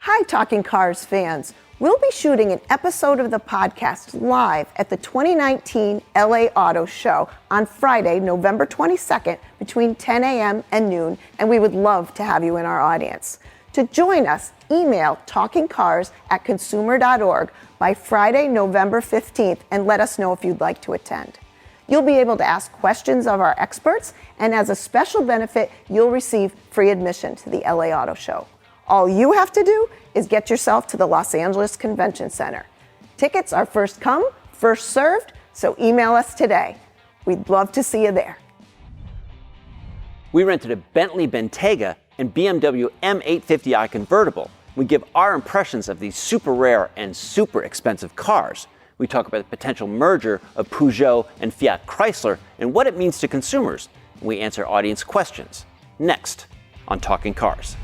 Hi, Talking Cars fans. We'll be shooting an episode of the podcast live at the 2019 LA Auto Show on Friday, November 22nd between 10 a.m. and noon, and we would love to have you in our audience. To join us, email talkingcars@consumer.org by Friday, November 15th, and let us know if you'd like to attend. You'll be able to ask questions of our experts, and as a special benefit, you'll receive free admission to the LA Auto Show. All you have to do is get yourself to the Los Angeles Convention Center. Tickets are first come, first served, so email us today. We'd love to see you there. We rented a Bentley Bentayga and BMW M850i convertible. We give our impressions of these super rare and super expensive cars. We talk about the potential merger of Peugeot and Fiat Chrysler and what it means to consumers. We answer audience questions. Next on Talking Cars.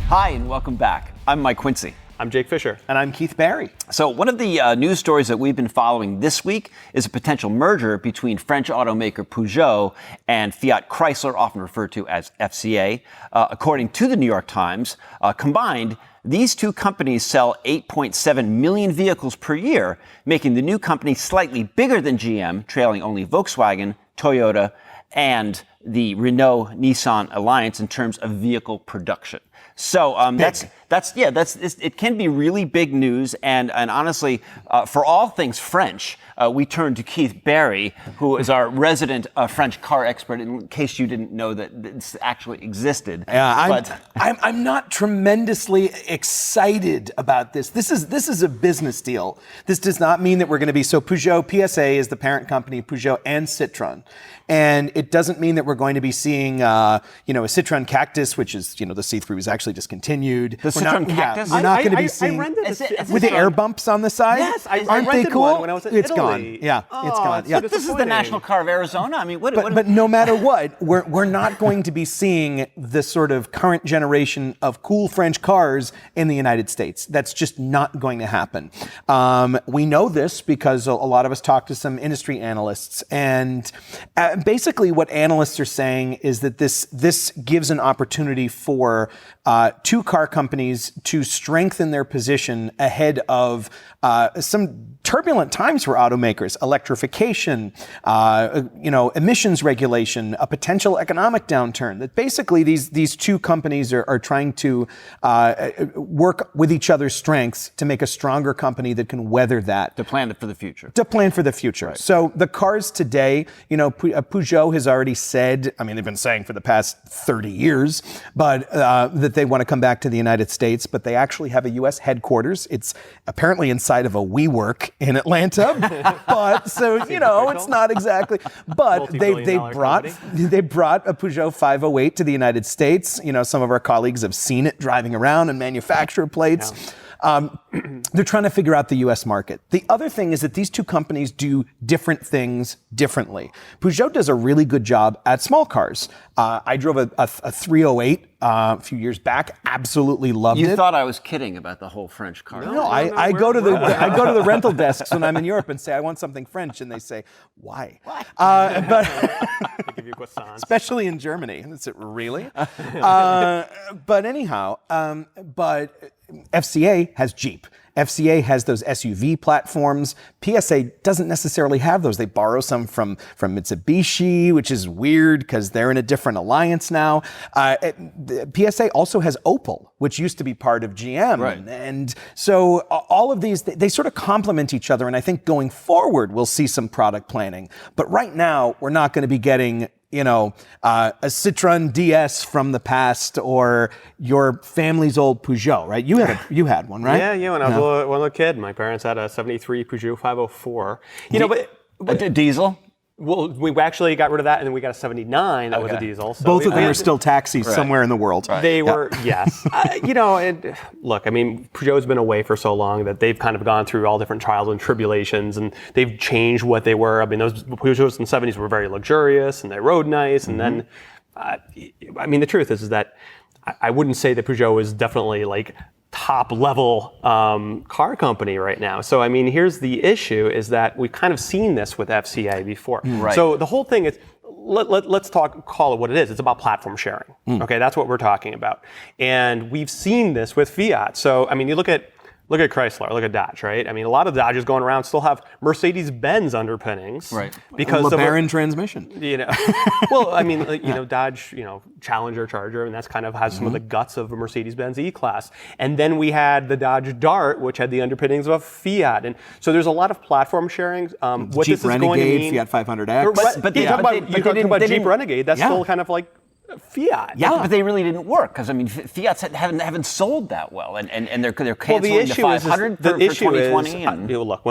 Hi, and welcome back. I'm Mike Quincy. I'm Jake Fisher. And I'm Keith Barry. So one of the news stories that we've been following this week is a potential merger between French automaker Peugeot and Fiat Chrysler, often referred to as FCA. According to the New York Times, combined, these two companies sell 8.7 million vehicles per year, making the new company slightly bigger than GM, trailing only Volkswagen, Toyota, and the Renault-Nissan alliance in terms of vehicle production. So it can be really big news, and honestly, for all things French, we turn to Keith Barry, who is our resident French car expert. In case you didn't know that this actually existed, I'm not tremendously excited about this. This is a business deal. This does not mean that we're going to be Peugeot PSA is the parent company, Peugeot and Citroën. And it doesn't mean that we're going to be seeing, a Citroën Cactus, which is, the C3 was actually discontinued. The Citroën Cactus? We're not going to be seeing with the air bumps on the side. Yes, aren't they cool? One when I was in It's Italy. gone. Yeah, it's gone. Yeah. But this is the national car of Arizona. I mean, But no matter what, we're not going to be seeing the sort of current generation of cool French cars in the United States. That's just not going to happen. We know this because a lot of us talk to some industry analysts, and basically what analysts are saying is that this gives an opportunity for two car companies to strengthen their position ahead of some turbulent times for automakers: electrification, emissions regulation, a potential economic downturn. That basically these two companies are trying to work with each other's strengths to make a stronger company that can weather that. To plan for the future. To plan for the future. Right. So the cars today, Peugeot has already said, they've been saying for the past 30 years, but that they want to come back to the United States, but they actually have a U.S. headquarters. It's apparently inside of a WeWork in Atlanta, but it's not exactly. But they brought a Peugeot 508 to the United States. Some of our colleagues have seen it driving around and manufacture plates. Yeah. They're trying to figure out the U.S. market. The other thing is that these two companies do different things differently. Peugeot does a really good job at small cars. I drove a 308 a few years back. Absolutely loved it. You thought I was kidding about the whole French car? No, I go to the rental desks when I'm in Europe and say I want something French, and they say why? But they give you croissants. Especially in Germany. And it's really. But anyhow, FCA has Jeep. FCA has those SUV platforms. PSA doesn't necessarily have those. They borrow some from Mitsubishi, which is weird because they're in a different alliance now. PSA also has Opel, which used to be part of GM. Right. And so all of these, they sort of complement each other. And I think going forward, we'll see some product planning. But right now, we're not going to be getting a Citroën DS from the past or your family's old Peugeot, right? You had one, right? Yeah. When I was a little kid, my parents had a '73 Peugeot 504. A diesel. Well, we actually got rid of that, and then we got a '79 that was a diesel. So both of them are still taxis somewhere in the world. Right. They were, yes. And look, Peugeot's been away for so long that they've kind of gone through all different trials and tribulations, and they've changed what they were. Those Peugeots in the '70s were very luxurious, and they rode nice, and then, the truth is that I wouldn't say that Peugeot is definitely like top level car company right now. So I mean, here's the issue: is that we've kind of seen this with FCA before. Right. So the whole thing is. Let's call it what it is. It's about platform sharing. Okay, that's what we're talking about. And we've seen this with Fiat. So I mean, you look at Chrysler, look at Dodge, right? I mean, a lot of Dodges going around still have Mercedes-Benz underpinnings, right? Because LeBaron transmission. Well, I mean, Dodge, Challenger, Charger, and that's kind of has some of the guts of a Mercedes-Benz E-Class. And then we had the Dodge Dart, which had the underpinnings of a Fiat. And so there's a lot of platform sharing. What Jeep this is going to Renegade, mean, Fiat 500X. But you they- talk but about, they you talk didn't- about they Jeep didn't- Renegade. That's Yeah. still kind of like Fiat. Yeah, but they really didn't work because I mean, Fiats haven't sold that well, and they're Well, canceling the 500 for 2020. Look,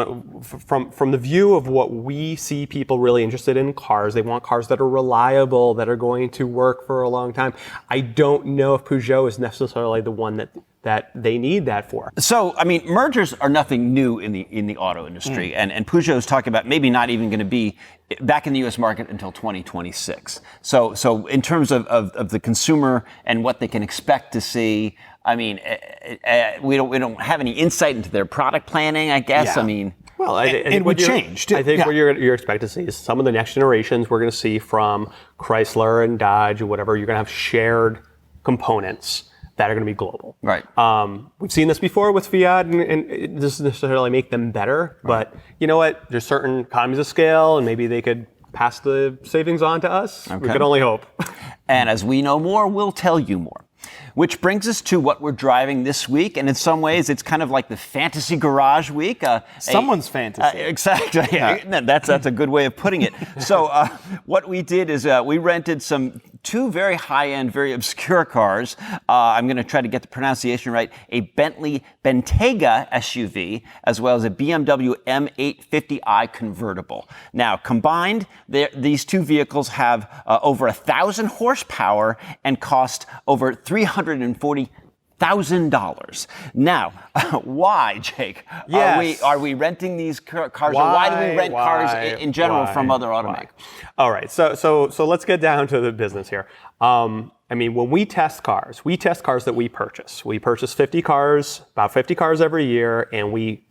from the view of what we see people really interested in cars, they want cars that are reliable, that are going to work for a long time. I don't know if Peugeot is necessarily the one that they need that for. So, I mean, mergers are nothing new in the auto industry, and Peugeot is talking about maybe not even going to be back in the U.S. market until 2026. So in terms of the consumer and what they can expect to see, I mean, we don't have any insight into their product planning, I guess. Yeah. I mean. Well, I think it would what change, too. I think Yeah. what you're expecting to see is some of the next generations we're going to see from Chrysler and Dodge or whatever. You're going to have shared components that are going to be global. Right. We've seen this before with Fiat, and it doesn't necessarily make them better, but you know what? There's certain economies of scale, and maybe they could pass the savings on to us. We Okay. could only hope. And as we know more, we'll tell you more. Which brings us to what we're driving this week, and in some ways, it's kind of like the fantasy garage week. Someone's fantasy. Exactly. Yeah. That's a good way of putting it. So what we did is we rented two very high-end, very obscure cars. I'm going to try to get the pronunciation right. A Bentley Bentayga SUV, as well as a BMW M850i convertible. Now, combined, these two vehicles have over 1,000 horsepower and cost over $340,000. Now, why, Jake? Yes. Are we renting these cars, or why do we rent cars in general from other automakers? All right, so let's get down to the business here. I mean, when we test cars that we purchase. We purchase 50 cars, about 50 cars every year, and we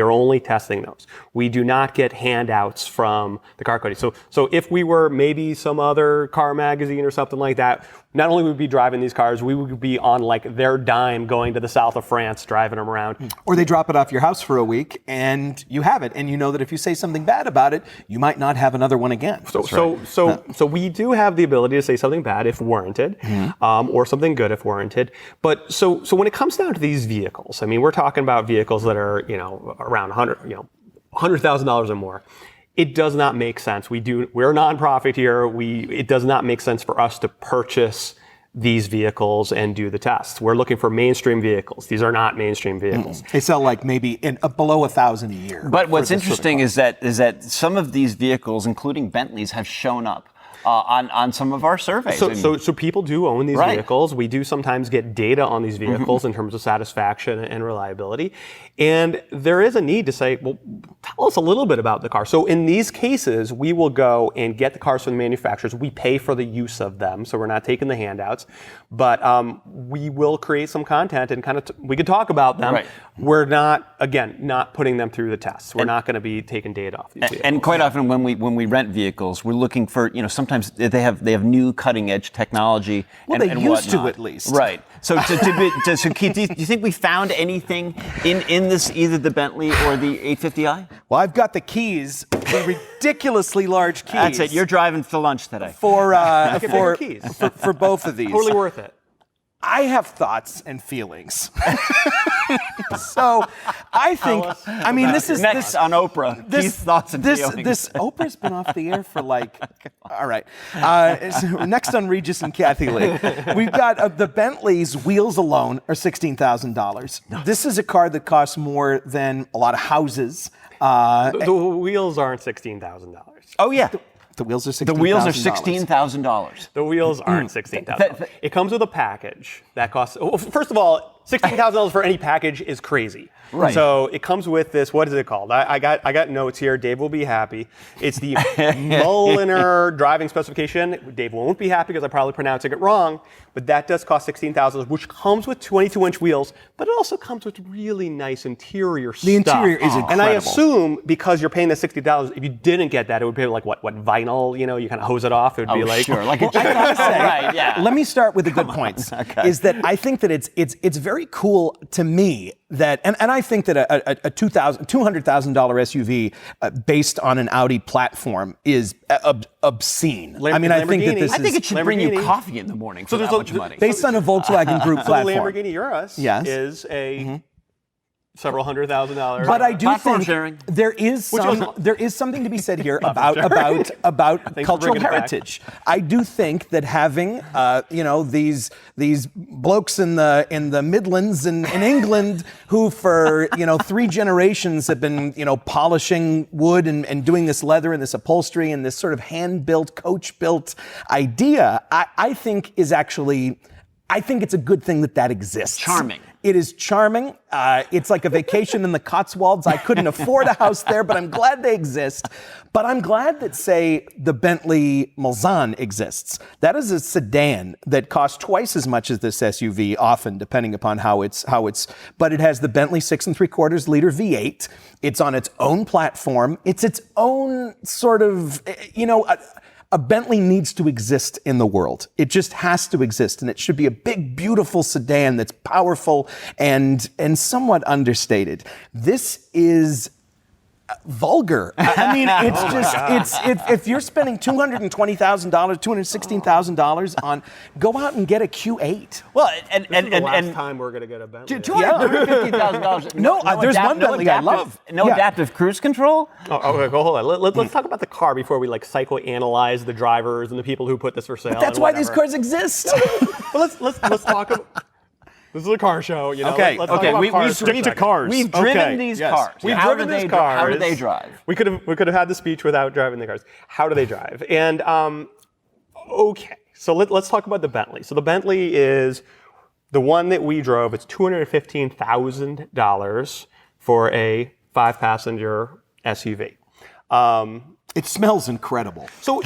are only testing those. We do not get handouts from the car company. So if we were maybe some other car magazine or something like that, not only would we be driving these cars, we would be on like their dime going to the south of France, driving them around. Or they drop it off your house for a week and you have it. And you know that if you say something bad about it, you might not have another one again. So we do have the ability to say something bad if warranted, or something good if warranted. But so when it comes down to these vehicles, I mean, we're talking about vehicles that are, around $100,000 or more. It does not make sense. We're a nonprofit here. It does not make sense for us to purchase these vehicles and do the tests. We're looking for mainstream vehicles. These are not mainstream vehicles. They sell like maybe below 1,000 a year. But what's for this sort of interesting car. is that some of these vehicles, including Bentleys, have shown up on some of our surveys. So people do own these Right. vehicles. We do sometimes get data on these vehicles in terms of satisfaction and reliability. And there is a need to say, well, tell us a little bit about the car. So in these cases, we will go and get the cars from the manufacturers. We pay for the use of them, so we're not taking the handouts. But we will create some content and kind of we could talk about them. Right. We're not putting them through the tests. We're not going to be taking data off these vehicles. And quite often when we rent vehicles, we're looking for, sometimes they have new cutting edge technology. Well, and they used to, whatnot. at least. Right. So so Keith, do you think we found anything in this, either the Bentley or the 850i? Well, I've got the keys, the ridiculously large keys. That's it. You're driving for lunch today. for bigger keys. for both of these. Totally worth it. I have thoughts and feelings. So I think, this is Next this, on Oprah, Keith's thoughts and feelings. This Oprah's been off the air for all right. So next on Regis and Kathy Lee, we've got the Bentley's wheels alone are $16,000. This is a car that costs more than a lot of houses. The wheels aren't $16,000. Oh yeah. The wheels are $16,000. The wheels are $16,000. The wheels aren't $16,000. It comes with a package that costs. Well, first of all, $16,000 for any package is crazy. Right. So it comes with this. What is it called? I got notes here. Dave will be happy. It's the Mulliner driving specification. Dave won't be happy because I'm probably pronouncing it wrong. But that does cost $16,000, which comes with 22-inch wheels, but it also comes with really nice interior stuff. The interior is And I incredible. assume because you're paying the $60,000, if you didn't get that, it would be like what vinyl? You know, you kind of hose it off. It would be like Sure. Like a I gotta say, right, yeah. let me start with the good points. Is that I think that it's very cool to me that, and I think that a $200,000 SUV based on an Audi platform is obscene. I mean, I think that this I think is it should bring you Lamborghini. coffee in the morning for there's that a- much money. based on a Volkswagen Group So platform. the Lamborghini Urus Yes. is a several $100,000. But I do Platform think sharing. there is something to be said here about for cultural bringing it back. heritage. I do think that having these blokes in the Midlands in England who for 3 generations have been polishing wood and doing this leather and this upholstery and this sort of hand-built, coach-built idea, I think is actually. I think it's a good thing that exists. Charming. It is charming. It's like a vacation in the Cotswolds. I couldn't afford a house there, but I'm glad they exist. But I'm glad that, say, the Bentley Mulsanne exists. That is a sedan that costs twice as much as this SUV, often, depending upon how it's. But it has the Bentley 6 3/4 liter V8. It's on its own platform. It's its own sort of, a Bentley needs to exist in the world. It just has to exist, and it should be a big, beautiful sedan that's powerful and somewhat understated. This is vulgar. I mean, it's if you're spending $220,000, $216,000 on, go out and get a Q8. Well, This is the last time we're gonna get a Bentley. $250,000. No, there's one Bentley I love. No Yeah. adaptive cruise control. Okay, go hold on. Let's talk about the car before we psychoanalyze the drivers and the people who put this for sale. But that's and why these whatever. cars exist. But let's talk about. This is a car show, Okay, Let's talk okay, about we cars for a get into second. cars. We've driven Okay, these yes. cars. We've How driven do these they, cars. How do they drive? We could have had the speech without driving the cars. How do they drive? And okay, so let's talk about the Bentley. So the Bentley is the one that we drove. It's $215,000 for a 5-passenger SUV. It smells incredible. So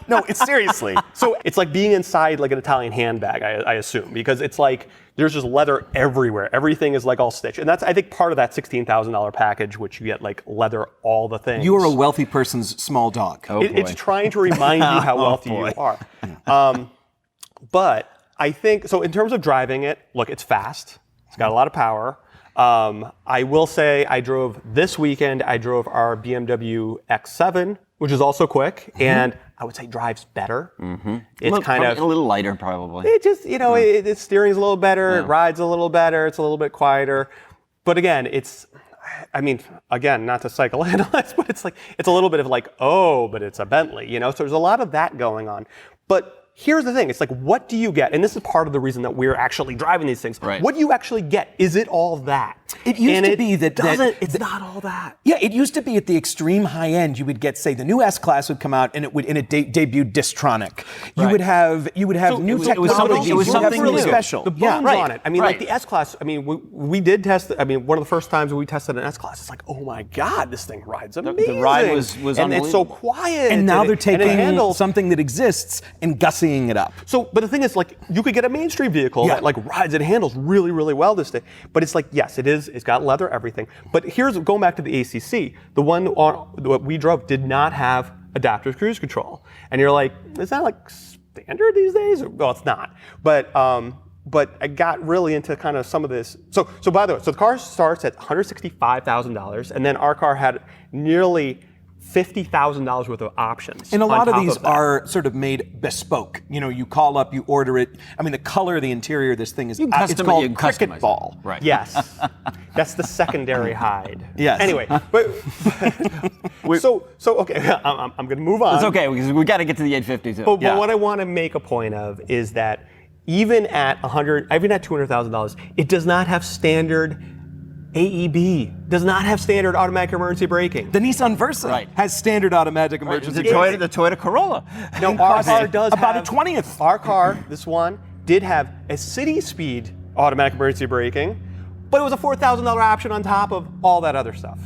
No, it's seriously. So it's like being inside like an Italian handbag, I assume, because it's like there's just leather everywhere. Everything is like all stitched, and that's I think part of that $16,000 package, which you get like leather all the things. You are a wealthy person's small dog. It's trying to remind you how wealthy you are. But I think so. In terms of driving it, look, it's fast. It's got a lot of power. I will say I drove our BMW X7, which is also quick, and I would say drives better. It's kind of a little lighter, probably. it just, its steering's a little better, it rides a little better, it's a little bit quieter. But again, not to psychoanalyze, but it's a little bit of but it's a Bentley, So there's a lot of that going on. But here's the thing, it's like, what do you get? And this is part of the reason that we're actually driving these things. Right. What do you actually get? Is it all that? It used to be that it's not all that. Yeah, it used to be at the extreme high end. You would get, say, the new S-Class would come out, and it debuted Distronic. You would have new it was technology. something- it was You would have something something new. special. The bones right, on it. I mean, right. like the S-Class, we did test it. One of the first times we tested an S-Class, it's like, oh my God, this thing rides amazing. ride was and it's so unbelievable. quiet. And now they're it taking handles. something that exists and gussying it up. But the thing is, you could get a mainstream vehicle Yeah. that rides and handles really, really well this day. But it's yes, it's got leather, everything. But here's going back to the ACC. The one what we drove did not have adaptive cruise control, and you're like, is that standard these days? Well, it's not. But I got really into kind of some of this. So by the way, the car starts at $165,000, and then our car had nearly $50,000 worth of options. And a on lot of top these that. are sort of made bespoke. You call up, you order it. The color of the interior of this thing is You can it's custom it, called you can cricket customize it. ball. Right. Yes, that's the secondary hide. Yes. Anyway, but so okay, I'm going to move on. It's okay, because we got to get to the 850 too. But what I want to make a point of is that even at $200,000, it does not have standard AEB. Does not have standard automatic emergency braking. The Nissan Versa has standard automatic emergency the braking. Toyota Corolla. No, our car does about have a 20th. Our car, this one, did have a city speed automatic emergency braking, but it was a $4,000 option on top of all that other stuff.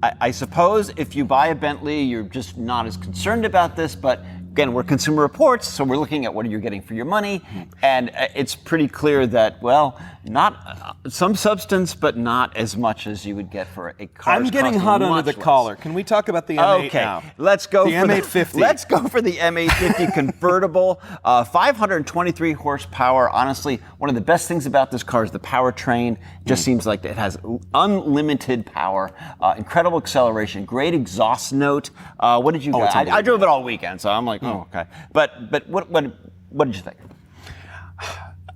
I suppose if you buy a Bentley, you're just not as concerned about this, but again, we're Consumer Reports, so we're looking at what you're getting for your money, and it's pretty clear that, well, not some substance, but not as much as you would get for a car. I'm getting hot under the collar. Can we talk about the M8 now? Let's go the for M850. Let's go for the M850 convertible, 523 horsepower. Honestly, one of the best things about this car is the powertrain. It just seems like it has unlimited power, incredible acceleration, great exhaust note. What did you guys? I drove it all weekend, so I'm like, oh, okay. But what did you think?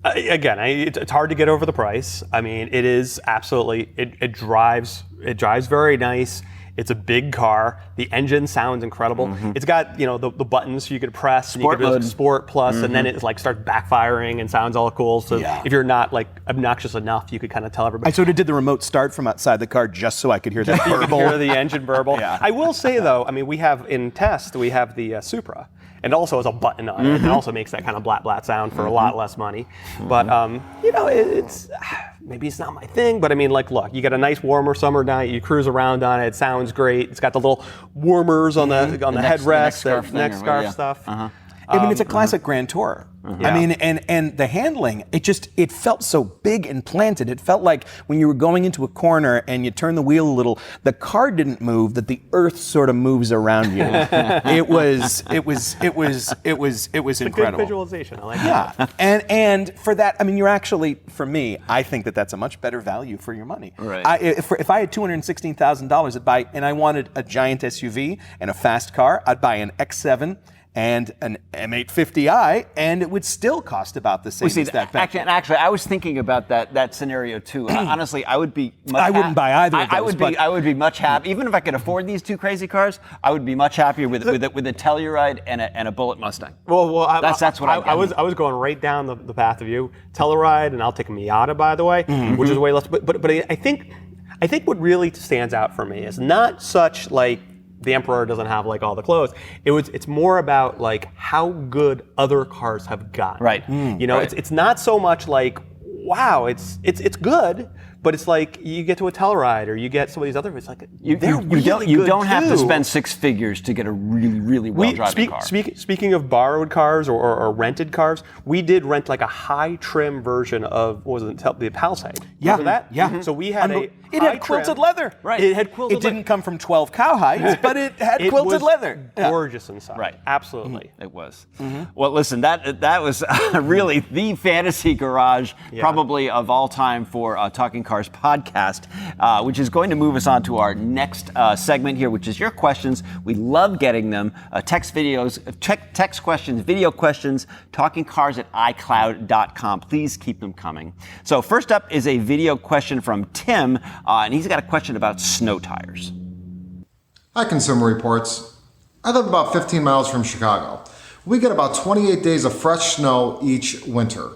Again, it's hard to get over the price. I mean, it is absolutely, it drives very nice. It's a big car. The engine sounds incredible. It's got, the buttons you could press. Sport and you could mode. Sport plus, and then it like starts backfiring and sounds all cool. So if you're not like obnoxious enough, you could kind of tell everybody. I sort of did the remote start from outside the car just so I could hear that You can burble. hear the engine burble. Yeah. I will say though, I mean, we have the Supra, and also has a button on it, and also makes that kind of blat blat sound for a lot less money. But it's maybe it's not my thing. But I mean, like, look, you got a nice warmer summer night. You cruise around on it. It sounds great. It's got the little warmers on the headrest, the neck scarf stuff. I mean, it's a classic Grand Tour. I mean, and the handling, it felt so big and planted. It felt like when you were going into a corner and you turn the wheel a little, the car didn't move, that the earth sort of moves around you. It was incredible. Good visualization. I like that. Yeah, and for that, I mean, you're actually, for me, I think that's a much better value for your money. Right. If I had $216,000, I'd buy, and I wanted a giant SUV and a fast car, I'd buy an X7 and an M850i, and it would still cost about the same as that Bentley. Actually, I was thinking about that scenario too. Honestly, I would be. I wouldn't buy either of those. I would be much happy, even if I could afford these two crazy cars. I would be much happier with a Telluride and a Bullitt Mustang. Well, that's what I was going right down the path of you. Telluride, and I'll take a Miata, by the way, which is way less. But I think what really stands out for me is not such like the Emperor doesn't have like all the clothes. It's more about like how good other cars have gotten. Right. Right. It's not so much like, wow, it's good, but it's like you get to a Telluride or you get some of these other. It's like You don't have to spend six figures to get a really, really well-driving car. Speaking of borrowed cars or rented cars, we did rent like a high trim version of the Palisade. Yeah. Remember that? Yeah. So we had it had quilted leather. Right. It had quilted leather. It didn't come from 12 cowhides, but it had quilted leather. Gorgeous inside. Right. Absolutely. It was. Well, listen, that was really the fantasy garage, probably of all time for Talking Cars podcast, which is going to move us on to our next segment here, which is your questions. We love getting them. Text questions, video questions, talkingcars@icloud.com. Please keep them coming. So first up is a video question from Tim, and he's got a question about snow tires. Hi, Consumer Reports. I live about 15 miles from Chicago. We get about 28 days of fresh snow each winter.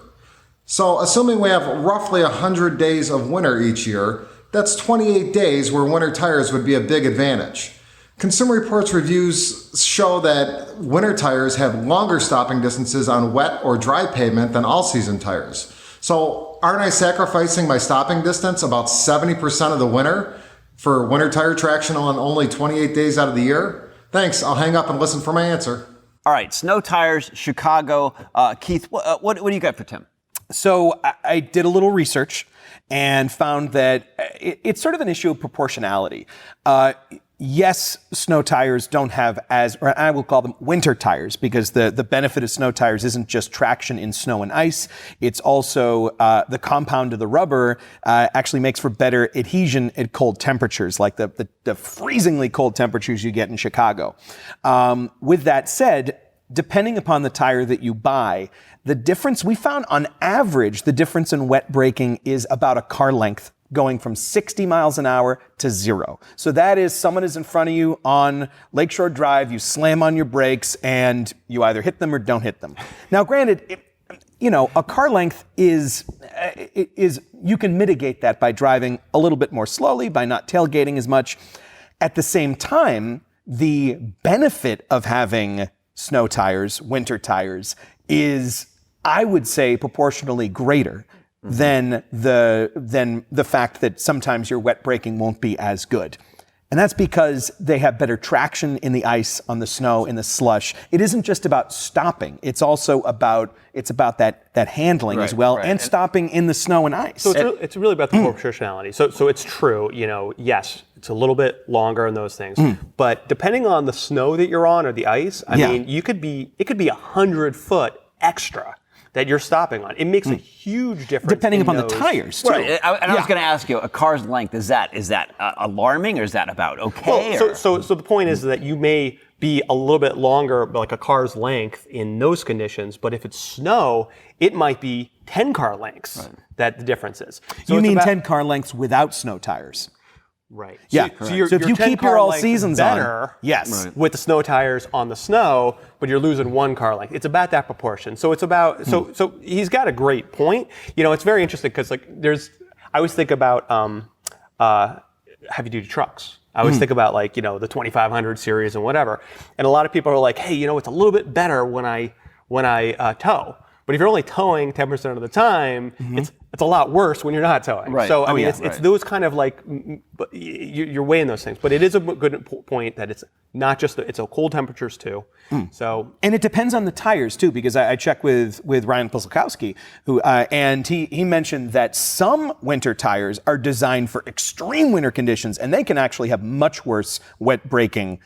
So assuming we have roughly 100 days of winter each year, that's 28 days where winter tires would be a big advantage. Consumer Reports reviews show that winter tires have longer stopping distances on wet or dry pavement than all-season tires. So aren't I sacrificing my stopping distance about 70% of the winter for winter tire traction on only 28 days out of the year? Thanks, I'll hang up and listen for my answer. All right, snow tires, Chicago. Keith, what do you got for Tim? So I did a little research and found that it's sort of an issue of proportionality. Yes, snow tires don't have or I will call them winter tires, because the benefit of snow tires isn't just traction in snow and ice. It's also the compound of the rubber actually makes for better adhesion at cold temperatures, like the freezingly cold temperatures you get in Chicago. With that said, depending upon the tire that you buy, the difference we found on average, the difference in wet braking is about a car length, going from 60 miles an hour to 0. So that is, someone is in front of you on Lakeshore Drive, you slam on your brakes, and you either hit them or don't hit them. Now, granted, a car length is you can mitigate that by driving a little bit more slowly, by not tailgating as much. At the same time, the benefit of having snow tires, winter tires, is, I would say, proportionally greater. than the fact that sometimes your wet braking won't be as good. And that's because they have better traction in the ice, on the snow, in the slush. It isn't just about stopping. It's also about that handling as well, and stopping in the snow and ice. So it's really about the proportionality. So it's true, yes, it's a little bit longer in those things. But depending on the snow that you're on or the ice, I mean, it could be 100 foot extra that you're stopping on. It makes a huge difference. Depending upon the tires, too. Right. I was going to ask you, a car's length, is that alarming, or is that about okay? Well, so the point is that you may be a little bit longer, like a car's length in those conditions, but if it's snow, it might be 10 car lengths that the difference is. So you mean 10 car lengths without snow tires? Right. Yeah. So if you keep your all seasons better on, with the snow tires on the snow, but you're losing 1 car length. It's about that proportion. So it's about so he's got a great point. It's very interesting because I always think about heavy duty trucks. I always think about the 2500 series and whatever. And a lot of people are like, hey, it's a little bit better when I tow. But if you're only towing 10% of the time, it's a lot worse when you're not towing. Right. So it's those kind of you're weighing those things. But it is a good point that it's not just it's a cold temperatures too. So and it depends on the tires too, because I checked with Ryan Pilsakowski, who and he mentioned that some winter tires are designed for extreme winter conditions, and they can actually have much worse wet braking.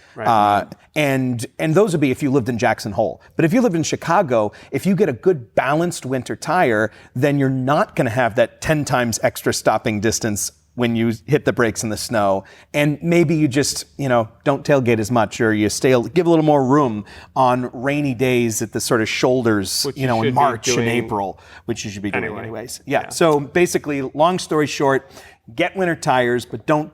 And those would be if you lived in Jackson Hole. But if you live in Chicago, if you get a good balanced winter tire, then you're not going to have that 10 times extra stopping distance when you hit the brakes in the snow. And maybe you just, don't tailgate as much, or you give a little more room on rainy days at the sort of shoulders, in March and April, which you should be doing anyways. Yeah. So basically, long story short, get winter tires, but don't,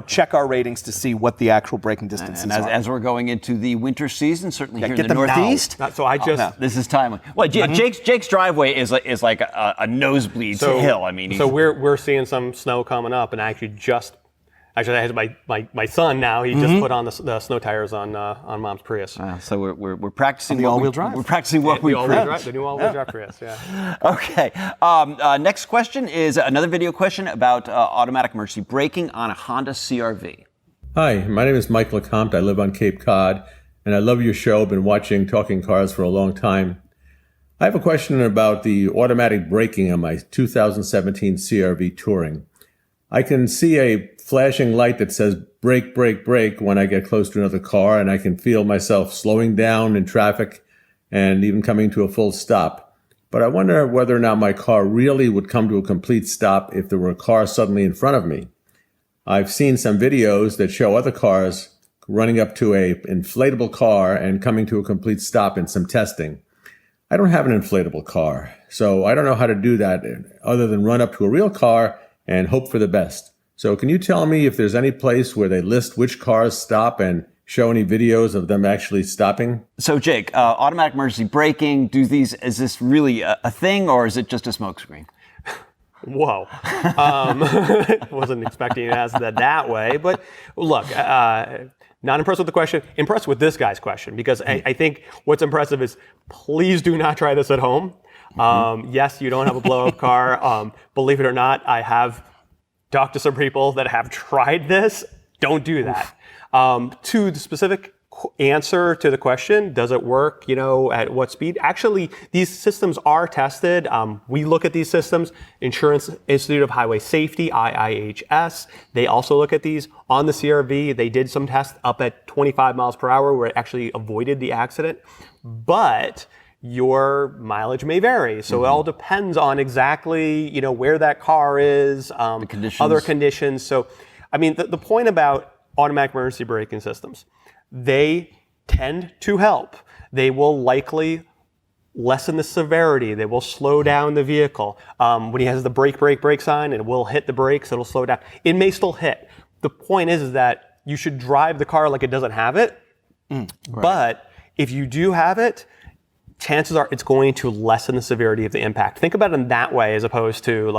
check our ratings to see what the actual braking distances and are. as we're going into the winter season, certainly here in get the them now. Northeast. So I just This is timely. Well, Jake's driveway is like a nosebleed to hill. I mean, so we're seeing some snow coming up, and I had my son now. He just put on the snow tires on Mom's Prius. so we're practicing the all-wheel drive. We're practicing what we preach. The new all-wheel drive Prius. Yeah. Okay. Next question is another video question about automatic emergency braking on a Honda CR-V. Hi, my name is Mike LeCompte. I live on Cape Cod, and I love your show. I've been watching Talking Cars for a long time. I have a question about the automatic braking on my 2017 CR-V Touring. I can see a flashing light that says brake, brake, brake when I get close to another car, and I can feel myself slowing down in traffic and even coming to a full stop. But I wonder whether or not my car really would come to a complete stop if there were a car suddenly in front of me. I've seen some videos that show other cars running up to a inflatable car and coming to a complete stop in some testing. I don't have an inflatable car, so I don't know how to do that other than run up to a real car and hope for the best. So can you tell me if there's any place where they list which cars stop and show any videos of them actually stopping? So Jake, automatic emergency braking, is this really a thing, or is it just a smokescreen? Whoa. Wasn't expecting it as that way. But look, not impressed with the question, impressed with this guy's question, because I think what's impressive is please do not try this at home. Yes, you don't have a blow-up car. Believe it or not, I have talked to some people that have tried this. Don't do that. To the specific answer to the question, does it work, at what speed? Actually, these systems are tested. We look at these systems. Insurance Institute of Highway Safety, IIHS, they also look at these. On the CR-V, they did some tests up at 25 miles per hour where it actually avoided the accident. But your mileage may vary. So it all depends on exactly, where that car is, the conditions. Other conditions. So, I mean, the point about automatic emergency braking systems, they tend to help. They will likely lessen the severity. They will slow down the vehicle. When he has the brake, brake, brake sign, it will hit the brakes. It'll slow down. It may still hit. The point is that you should drive the car like it doesn't have it. But if you do have it, chances are it's going to lessen the severity of the impact. Think about it in that way as opposed to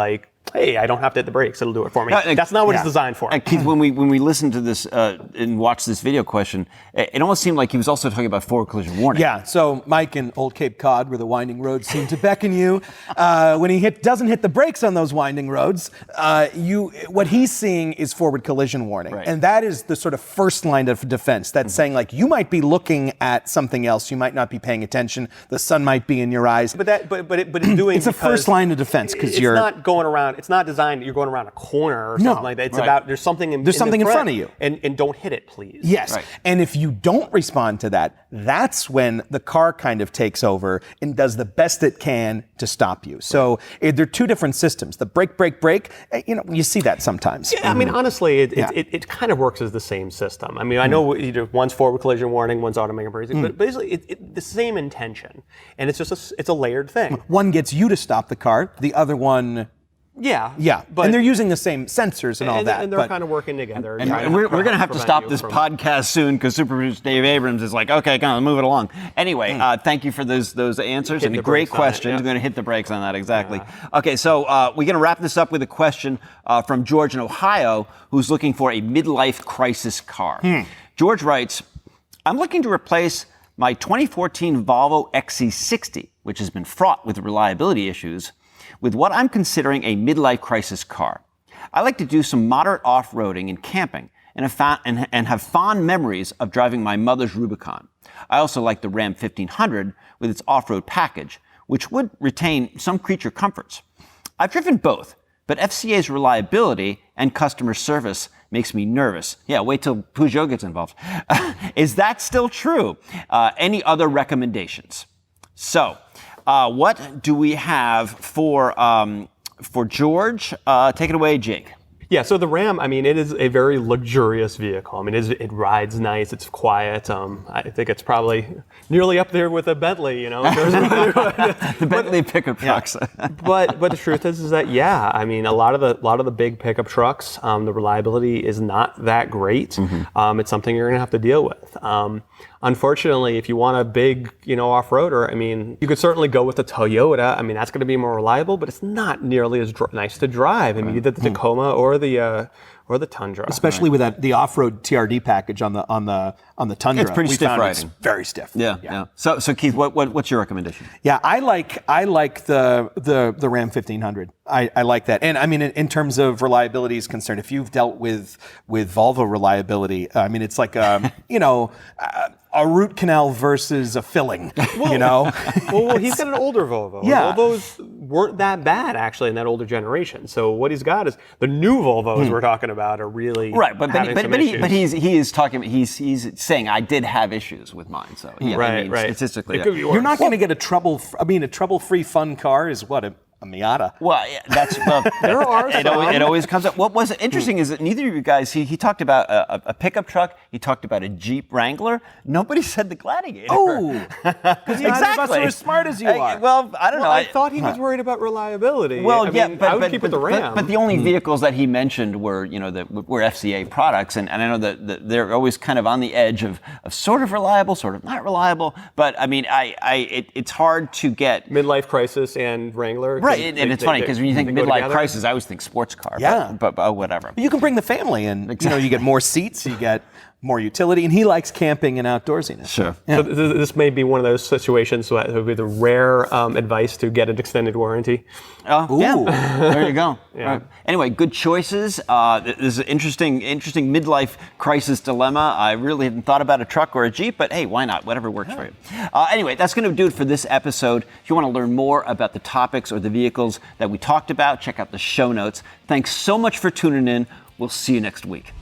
hey, I don't have to hit the brakes; it'll do it for me. No, That's not what it's designed for. And Keith, when we listened to this and watched this video question, it almost seemed like he was also talking about forward collision warning. Yeah, so Mike in Old Cape Cod, where the winding roads seem to beckon you, when he doesn't hit the brakes on those winding roads, what he's seeing is forward collision warning. Right. And that is the sort of first line of defense. That's saying, like, you might be looking at something else, you might not be paying attention, the sun might be in your eyes. But it's doing It's a first line of defense because you're not going around. It's not designed. You're going around a corner or something like that. It's about there's something in front of you, and don't hit it, please. Yes. Right. And if you don't respond to that, that's when the car kind of takes over and does the best it can to stop you. So they're two different systems. The brake, you see that sometimes. Yeah, I mean, honestly, it kind of works as the same system. I mean, I know one's forward collision warning, one's automatic braking, but basically the same intention. And it's just it's a layered thing. One gets you to stop the car, the other one... Yeah. But, and they're using the same sensors and all that. And they're kind of working together. And we're going to have to stop this podcast soon because Super Producer Dave Abrams is like, okay, come on, move it along. Anyway, thank you for those answers and a great question. We're going to hit the brakes on that, exactly. Yeah. Okay, so we're going to wrap this up with a question from George in Ohio, who's looking for a midlife crisis car. George writes, I'm looking to replace my 2014 Volvo XC60, which has been fraught with reliability issues, with what I'm considering a midlife crisis car. I like to do some moderate off-roading and camping and have fond memories of driving my mother's Rubicon. I also like the Ram 1500 with its off-road package, which would retain some creature comforts. I've driven both, but FCA's reliability and customer service makes me nervous. Yeah, wait till Peugeot gets involved. Is that still true? Any other recommendations? So, what do we have for George? Take it away, Jake. Yeah, so the Ram, I mean, it is a very luxurious vehicle. I mean, it rides nice, it's quiet. I think it's probably nearly up there with a Bentley, you know. The Bentley pickup trucks. Yeah. But the truth is that I mean, a lot of the big pickup trucks, the reliability is not that great. Mm-hmm. It's something you're going to have to deal with. Unfortunately, if you want a big, off-roader, I mean, you could certainly go with the Toyota. I mean, that's going to be more reliable, but it's not nearly as nice to drive. I mean, either the Tacoma or the Tundra. Especially with the off-road TRD package on the Tundra. It's pretty stiff riding. It's very stiff. Yeah. So Keith, what's your recommendation? Yeah, I like the Ram 1500. I like that. And I mean, in terms of reliability is concerned, if you've dealt with Volvo reliability, I mean, it's like a root canal versus a filling, Well, he's got an older Volvo. Yeah. Volvos weren't that bad, actually, in that older generation. So what he's got is the new Volvos we're talking about are really right. But issues. he is talking. He's saying I did have issues with mine. So yeah, right. Statistically, it could be worse. You're not going to get a trouble-free fun car is what a Miata. Well, yeah, that's there are some. It always comes up. What was interesting is that neither of you guys. He talked about a pickup truck. He talked about a Jeep Wrangler. Nobody said the Gladiator. Oh, because neither of us are as smart as you are. Well, I don't know. I thought he was worried about reliability. Well, I would keep with the Ram. But the only vehicles that he mentioned were were FCA products, and I know that they're always kind of on the edge of sort of reliable, sort of not reliable. But I mean, it's hard to get midlife crisis and Wrangler. Right. And it's funny because when you think midlife crisis, I always think sports car. Yeah. But whatever. You can bring the family in. Exactly. You get more seats, you get more utility, and he likes camping and outdoorsiness. Sure. Yeah. So this may be one of those situations that would be the rare advice to get an extended warranty. Oh, yeah. There you go. Yeah. Right. Anyway, good choices. This is an interesting midlife crisis dilemma. I really hadn't thought about a truck or a Jeep, but hey, why not? Whatever works for you. Anyway, that's going to do it for this episode. If you want to learn more about the topics or the vehicles that we talked about, check out the show notes. Thanks so much for tuning in. We'll see you next week.